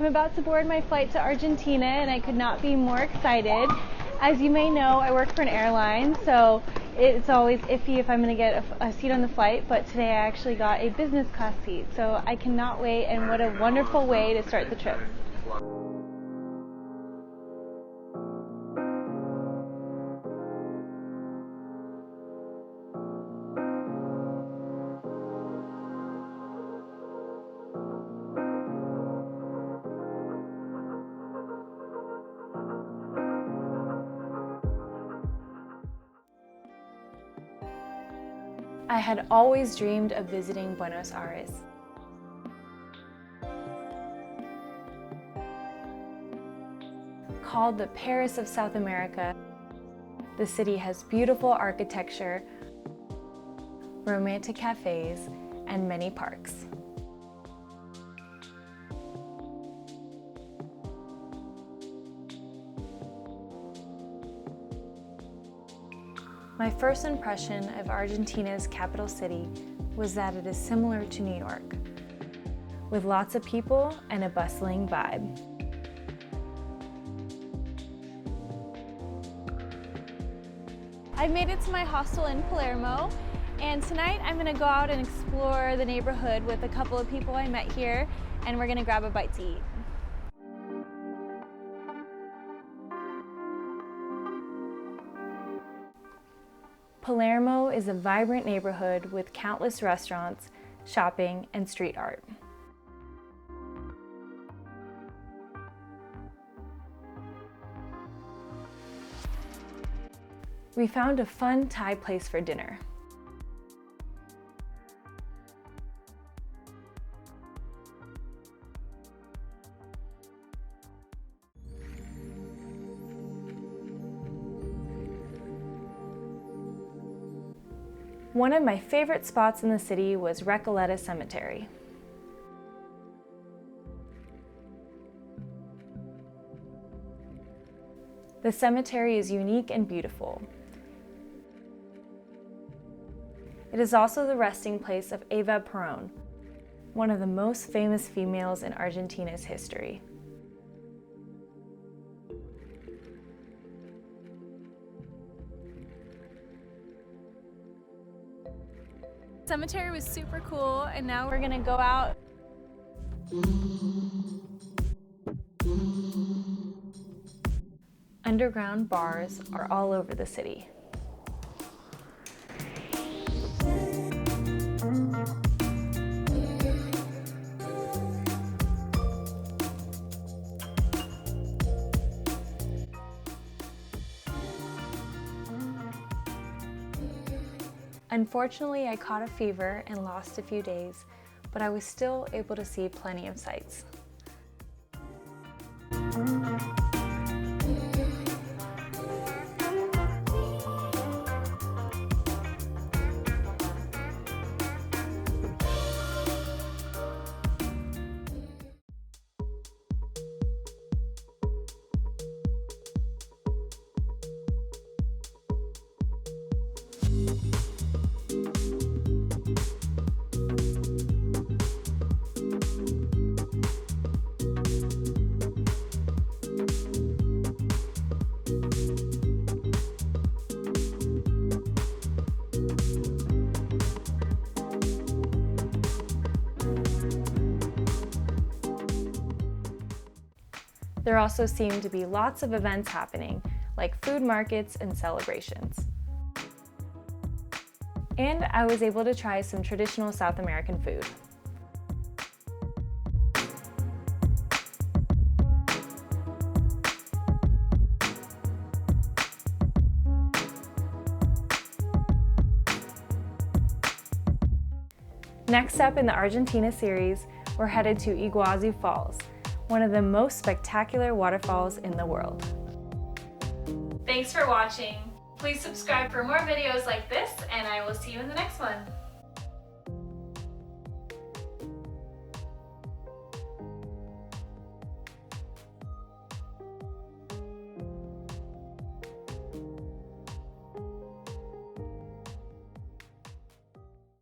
I'm about to board my flight to Argentina and I could not be more excited. As you may know, I work for an airline, so it's always iffy if I'm going to get a seat on the flight, but today I actually got a business class seat, so I cannot wait, and what a wonderful way to start the trip. I had always dreamed of visiting Buenos Aires. Called the Paris of South America, the city has beautiful architecture, romantic cafes, and many parks. My first impression of Argentina's capital city was that it is similar to New York, with lots of people and a bustling vibe. I've made it to my hostel in Palermo, and tonight I'm gonna go out and explore the neighborhood with a couple of people I met here, and we're gonna grab a bite to eat. Palermo is a vibrant neighborhood with countless restaurants, shopping, and street art. We found a fun Thai place for dinner. One of my favorite spots in the city was Recoleta Cemetery. The cemetery is unique and beautiful. It is also the resting place of Eva Perón, one of the most famous females in Argentina's history. The cemetery was super cool, and now we're gonna go out. Underground bars are all over the city. Unfortunately, I caught a fever and lost a few days, but I was still able to see plenty of sights. There also seemed to be lots of events happening, like food markets and celebrations. And I was able to try some traditional South American food. Next up in the Argentina series, we're headed to Iguazu Falls, one of the most spectacular waterfalls in the world. Thanks for watching. Please subscribe for more videos like this, and I will see you in the next one.